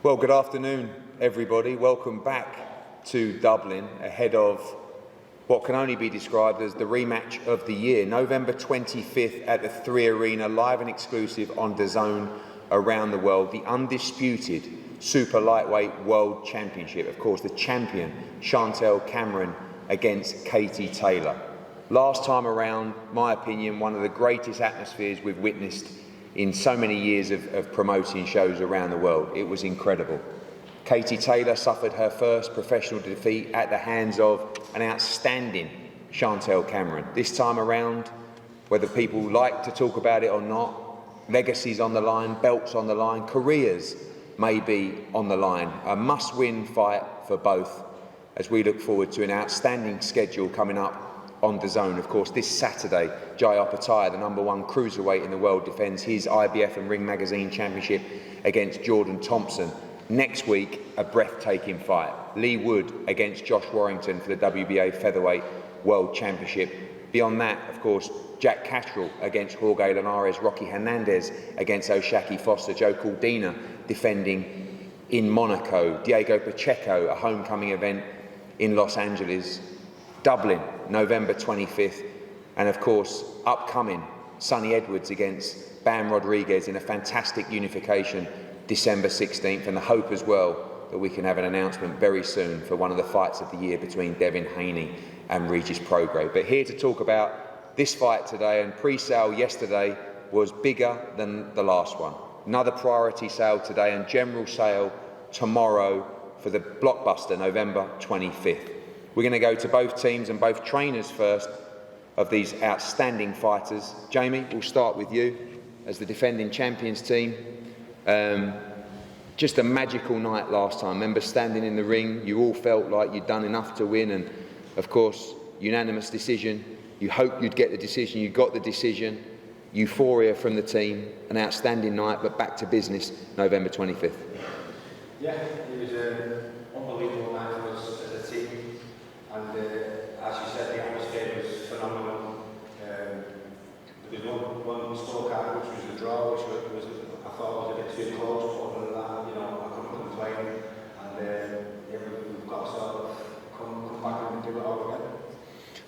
Well, good afternoon, everybody. Welcome back to Dublin ahead of what can only be described as the rematch of the year. November 25th at the 3 Arena, live and exclusive on DAZN around the world. The undisputed super lightweight world championship. Of course, the champion, Chantel Cameron, against Katie Taylor. Last time around, my opinion, one of the greatest atmospheres we've witnessed in so many years of promoting shows around the world. It was incredible. Katie Taylor suffered her first professional defeat at the hands of an outstanding Chantel Cameron. This time around, whether people like to talk about it or not, legacies on the line, belts on the line, careers may be on the line. A must-win fight for both as we look forward to an outstanding schedule coming up on DAZN. Of course, this Saturday, Jai Opetaia, the #1 cruiserweight in the world, defends his IBF and Ring Magazine championship against Jordan Thompson. Next week, a breathtaking fight. Lee Wood against Josh Warrington for the WBA Featherweight World Championship. Beyond that, of course, Jack Catterall against Jorge Linares, Rocky Hernandez against O'Shaquie Foster, Joe Caldina defending in Monaco, Diego Pacheco, a homecoming event in Los Angeles, Dublin, November 25th, and of course, upcoming Sonny Edwards against Bam Rodriguez in a fantastic unification, December 16th, and the hope as well that we can have an announcement very soon for one of the fights of the year between Devin Haney and Regis Prograis. But here to talk about this fight today, and pre-sale yesterday was bigger than the last one. Another priority sale today and general sale tomorrow for the blockbuster November 25th. We're going to go to both teams and both trainers first of these outstanding fighters. Jamie, we'll start with you as the defending champions team. Just a magical night last time. Remember standing in the ring, you all felt like you'd done enough to win, and of course, unanimous decision. You hoped you'd get the decision, you got the decision. Euphoria from the team, an outstanding night, but back to business, November 25th. Yeah, it was an unbelievable night for us as a team. And as you said, the atmosphere was phenomenal. There was one scorecard, which was the draw, which was I thought was a bit too close. But other than that, I couldn't complain. And we've got to sort of come back and do it all again.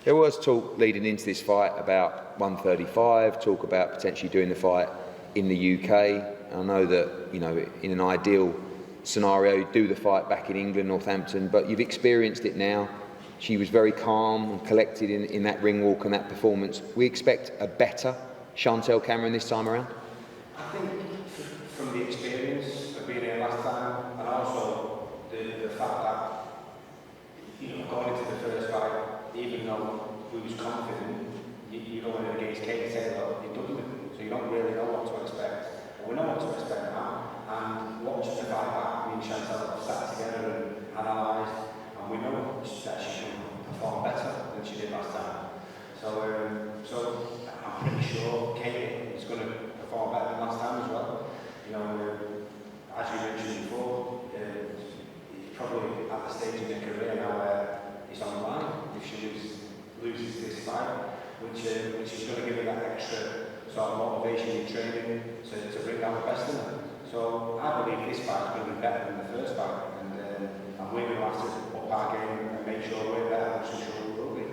There was talk leading into this fight about 135, talk about potentially doing the fight in the UK. I know that, in an ideal scenario, you'd do the fight back in England, Northampton, but you've experienced it now. She was very calm and collected in that ring walk and that performance. We expect a better Chantel Cameron this time around? I think from the experience of being here last time, and also the fact that, going into the first fight, even though we was confident, you don't want to against Katie Taylor in Dublin, so you don't really know what to expect. But we know what to expect now, and watching the fight back, me and Chantel have sat together and analysed, and we know that she can perform better than she did last time. So I'm pretty sure Katie is going to perform better than last time as well. As you mentioned before, it's probably at the stage in her career now where it's on the line if she loses this fight, which is going to give her that extra sort of motivation in training to bring out the best in her. So I believe this fight is going to be better than the first fight, and we're going to have to up our game and make sure we're better, which I'm sure we will be.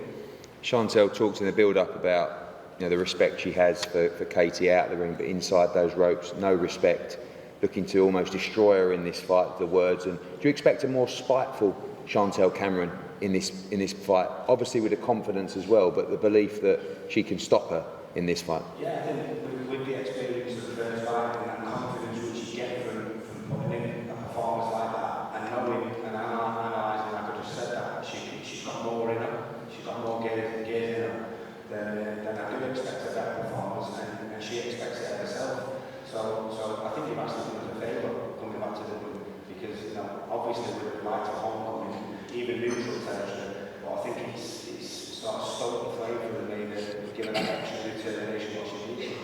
Chantel talked in the build-up about the respect she has for Katie out of the ring, but inside those ropes, no respect, looking to almost destroy her in this fight, the words. And do you expect a more spiteful Chantel Cameron in this fight? Obviously with the confidence as well, but the belief that she can stop her in this fight. Yeah, I think with the experience of the first fight and that confidence which you get from putting in a performance like that, and knowing and analysing, like I just said, that she's got more in her, she's got more gears in her, then I do expect a better performance, and she expects it herself. So I think you've actually done us a favour coming back to Dublin, because obviously with the right to homecoming, even neutral territory, but I think it's sort of stoked the flame for the main, given that extra determination what she needs.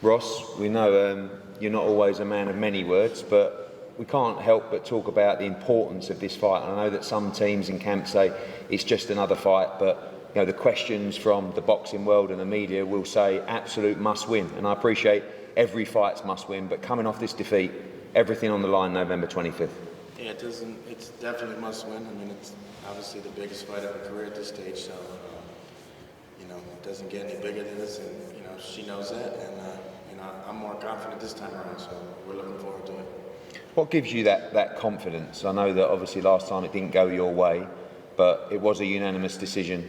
Ross, we know you're not always a man of many words, but we can't help but talk about the importance of this fight. And I know that some teams in camp say it's just another fight, but the questions from the boxing world and the media will say absolute must win. And I appreciate every fight's must win, but coming off this defeat, everything on the line November 25th. Yeah, it's definitely a must win. I mean, it's obviously the biggest fight of her career at this stage, so, it doesn't get any bigger than this, and, she knows that, and, I'm more confident this time around, so we're looking forward to it. What gives you that confidence? I know that obviously last time it didn't go your way, but it was a unanimous decision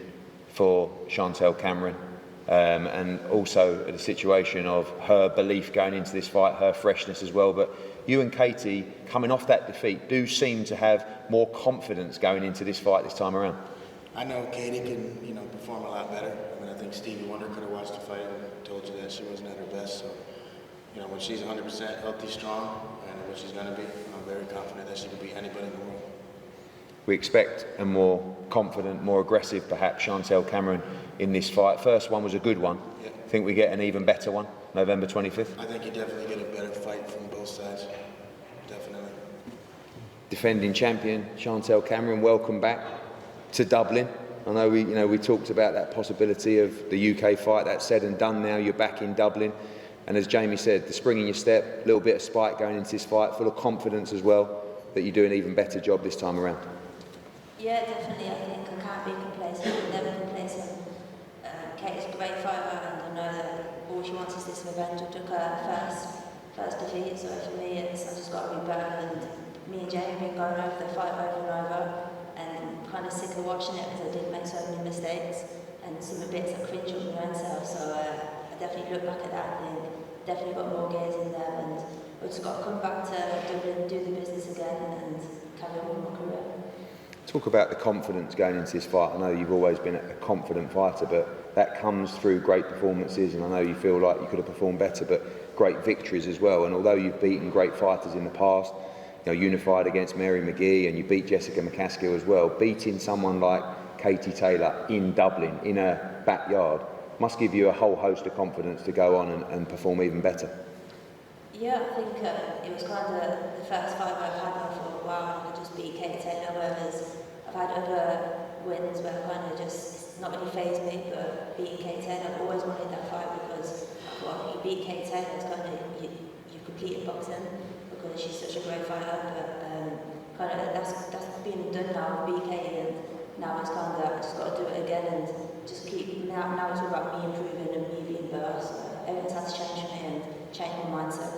for Chantel Cameron, and also the situation of her belief going into this fight, her freshness as well. But you and Katie, coming off that defeat, do seem to have more confidence going into this fight this time around. I know Katie can, perform a lot better. I mean, I think Stevie Wonder could have watched the fight and told you that she wasn't at her best. So, when she's 100% healthy, strong, and what she's going to be, I'm very confident that she can beat anybody in the world. We expect a more confident, more aggressive, perhaps, Chantel Cameron in this fight. First one was a good one. Yeah. Think we get an even better one, November 25th? I think you definitely get a better fight from both sides. Definitely. Defending champion Chantel Cameron, welcome back to Dublin. I know we talked about that possibility of the UK fight. That's said and done now. You're back in Dublin. And as Jamie said, the spring in your step, a little bit of spite going into this fight, full of confidence as well, that you do an even better job this time around. Yeah, definitely. I think I can't be complacent. I'm never complacent. Katie's a great fighter, and I know that all she wants is this revenge. I took her first defeat, so for me, I just got to be better. And me and Jamie have been going over the fight over and over, and kind of sick of watching it because I did make so many mistakes and some bits I cringe on my own self. So I definitely look back at that and think definitely got more gears in there, and I've just got to come back to Dublin, do the business again, and carry on with my career. Talk about the confidence going into this fight. I know you've always been a confident fighter, but that comes through great performances, and I know you feel like you could have performed better, but great victories as well. And although you've beaten great fighters in the past, unified against Mary McGee, and you beat Jessica McCaskill as well, beating someone like Katie Taylor in Dublin, in her backyard, must give you a whole host of confidence to go on and perform even better. Yeah, I think it was kind of the first fight I've had for a while, and I just beat Katie Taylor, whereas I've had other wins where kind of just not really phased me, but beating Katie Taylor, I've always wanted that fight because I thought if you beat Katie Taylor, it's kind of, you completed boxing because she's such a great fighter, but kind of that's been done now with BK, and now it's kind of, I just got to do it again and just keep, now it's all about me improving and me being better, so everything's had to change for me and change my mindset.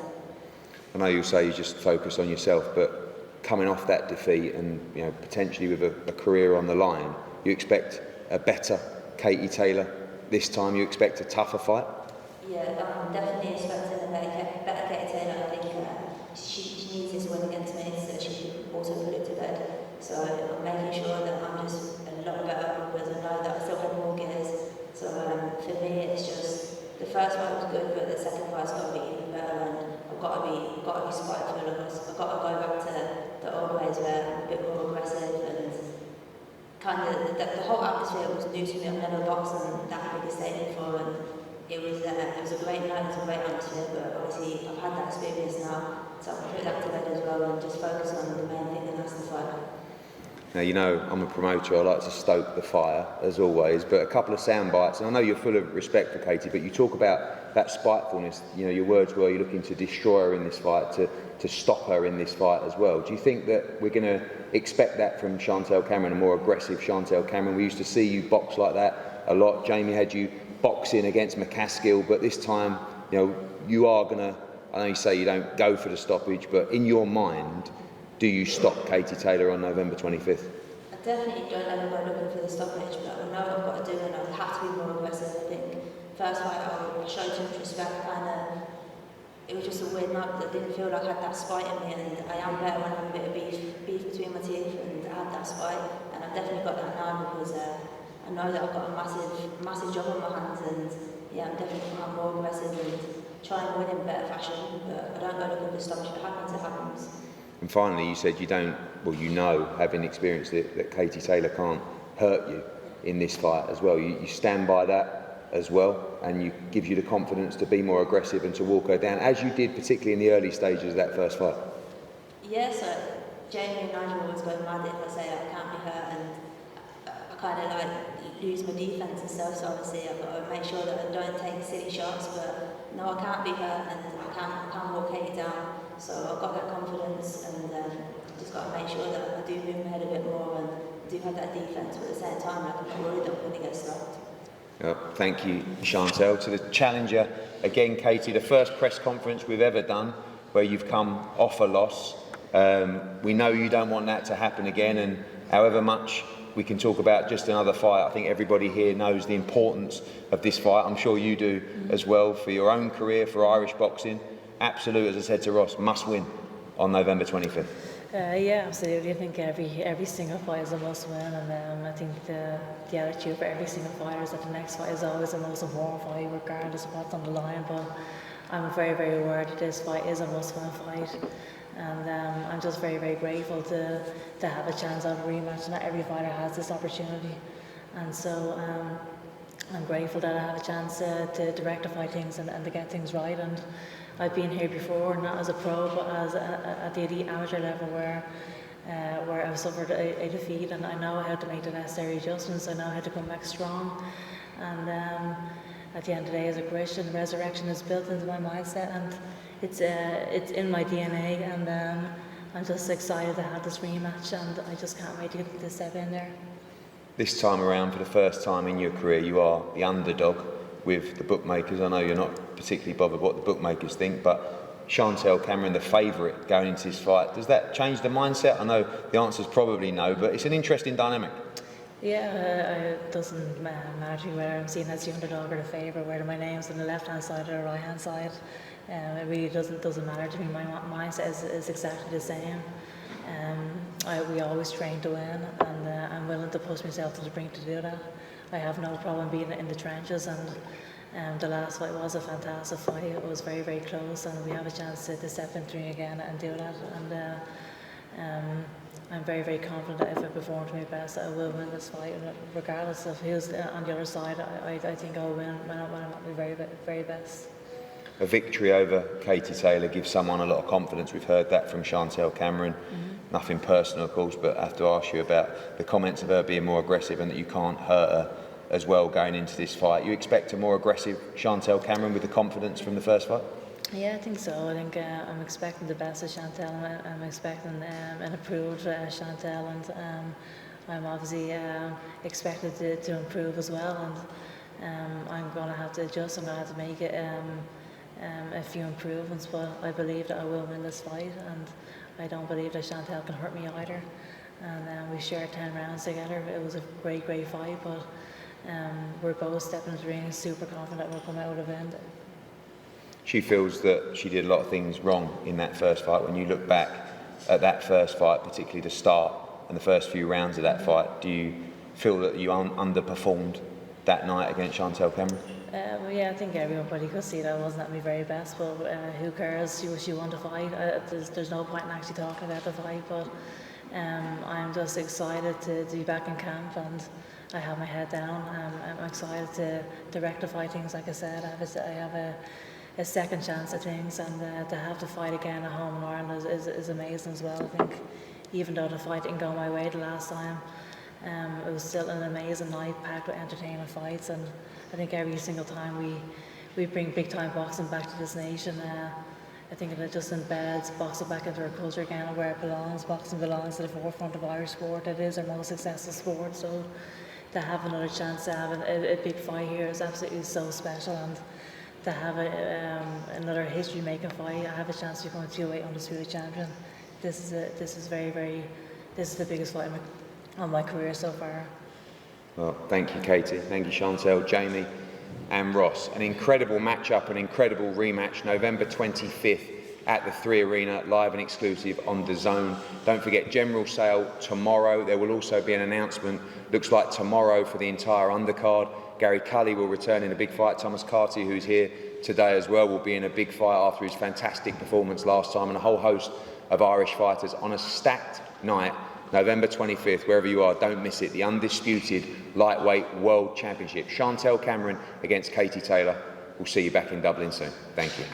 I know you'll say you just focus on yourself, but coming off that defeat and potentially with a career on the line, you expect a better Katie Taylor this time. You expect a tougher fight. Yeah, I'm definitely expecting a better Katie Taylor. I think she needs this win against me so she can also put it to bed. So I'm making sure that I'm just a lot better because I know that I still have more gears. So for me, it's just the first fight was good, but the second fight's got to be even better, and I've got to be spiteful. I've got to go back to the old ways where I'm a bit more aggressive, and kind of the whole atmosphere was new to me. I've never boxed on that big a stadium before, and it was a great night. It was a great atmosphere, but obviously I've had that experience now, so I can put that to bed as well and just focus on the main thing, and that's the fight. Now, I'm a promoter, I like to stoke the fire, as always, but a couple of sound bites, and I know you're full of respect for Katie, but you talk about that spitefulness. Your words were you're looking to destroy her in this fight, to stop her in this fight as well. Do you think that we're going to expect that from Chantel Cameron, a more aggressive Chantel Cameron? We used to see you box like that a lot. Jamie had you boxing against McCaskill, but this time, you are going to, I know you say you don't go for the stoppage, but in your mind, do you stop Katie Taylor on November 25th? I definitely don't ever go looking for the stoppage, but I know I've got to do it, and I have to be more aggressive. I think first fight I showed too much respect, it was just a weird night that didn't feel like I had that spite in me, and I am better when I have a bit of beef between my teeth, and I had that spite, and I've definitely got that now because I know that I've got a massive job on my hands, and yeah, I'm definitely becoming more aggressive and try and win in better fashion, but I don't go looking for stoppage. If it happens, it happens. And finally, you said having experienced it, that Katie Taylor can't hurt you in this fight as well. You stand by that as well, and you gives you the confidence to be more aggressive and to walk her down, as you did particularly in the early stages of that first fight. Yeah, so Jamie and Nigel always go mad if I say I can't be hurt, and I kind of lose my defence and stuff, so obviously I've got to make sure that I don't take silly shots, but no, I can't be hurt, and I can walk Katie down. So I've got that confidence, and just got to make sure that I do move my head a bit more and do have that defence, but at the same time, I'm not worried that I'm going to get stopped. Thank you, Chantel. To the challenger, again, Katie, the first press conference we've ever done where you've come off a loss. We know you don't want that to happen again, and however much we can talk about just another fight, I think everybody here knows the importance of this fight. I'm sure you do as well, for your own career, for Irish boxing. Absolute, as I said to Ross, must win on November 25th. Yeah, absolutely. I think every single fight is a must win, and I think the attitude for every single fighter is that the next fight is always the most important fight, regardless of what's on the line. But I'm very, very aware that this fight is a must win fight, and I'm just very, very grateful to have a chance at a rematch. Not every fighter has this opportunity, and so I'm grateful that I have a chance to rectify things and to get things right. And I've been here before, not as a pro, but as at the elite amateur level, where I've suffered a defeat, and I know how to make the necessary adjustments. I know how to come back strong, and at the end of the day, as a Christian, resurrection is built into my mindset, and it's in my DNA, and I'm just excited to have this rematch, and I just can't wait to step in there. This time around, for the first time in your career, you are the underdog with the bookmakers. I know you're not particularly bothered what the bookmakers think, but Chantel Cameron, the favourite going into this fight, does that change the mindset? I know the answer is probably no, but it's an interesting dynamic. Yeah, it doesn't matter whether I'm seen as the underdog or the favourite, whether my name's on the left-hand side or the right-hand side. It really doesn't matter to me. My mindset is exactly the same. We always train to win, and I'm willing to push myself to the brink to do that. I have no problem being in the trenches, and the last fight was a fantastic fight. It was very, very close, and we have a chance to step into the ring again and do that. And I'm very, very confident that if I perform to my best, I will win this fight, regardless of who's on the other side. I think I'll win when I'm at my very, very best. A victory over Katie Taylor gives someone a lot of confidence. We've heard that from Chantel Cameron. Nothing personal, of course, but I have to ask you about the comments of her being more aggressive and that you can't hurt her as well going into this fight. You expect a more aggressive Chantel Cameron with the confidence from the first fight? Yeah, I think so. I think I'm expecting the best of Chantel, and I'm expecting an improved Chantel, and I'm obviously expected to improve as well, and I'm going to have to adjust. I'm going to have to make it a few improvements, but I believe that I will win this fight, and I don't believe that Chantel can hurt me either. And we shared 10 rounds together. It was a great, great fight, but we're both stepping into the ring super confident we'll come out with a win. She feels that she did a lot of things wrong in that first fight. When you look back at that first fight, particularly the start and the first few rounds of that fight, do you feel that you underperformed that night against Chantel Cameron? Yeah, I think everybody could see that I wasn't at my very best, but who cares? She won the fight. There's no point in actually talking about the fight, but I'm just excited to be back in camp, and I have my head down. I'm excited to rectify things. Like I said, I have a second chance at things, and to have to fight again at home in Ireland is amazing as well. I think even though the fight didn't go my way the last time, it was still an amazing night packed with entertaining fights, and I think every single time we bring big time boxing back to this nation, I think it just embeds boxing back into our culture again, where it belongs. Boxing belongs to the forefront of Irish sport. It is our most successful sport, so to have another chance to have a big fight here is absolutely so special, and to have another history-making fight, I have a chance to become a 2-weight undisputed champion. This is the biggest fight of my career so far. Well, thank you, Katie. Thank you, Chantel, Jamie and Ross. An incredible matchup, an incredible rematch, November 25th at the 3 Arena, live and exclusive on DAZN. Don't forget, general sale tomorrow. There will also be an announcement, looks like tomorrow, for the entire undercard. Gary Cully will return in a big fight. Thomas Carty, who's here today as well, will be in a big fight after his fantastic performance last time, and a whole host of Irish fighters on a stacked night, November 25th, wherever you are, don't miss it. The undisputed lightweight world championship. Chantel Cameron against Katie Taylor. We'll see you back in Dublin soon. Thank you.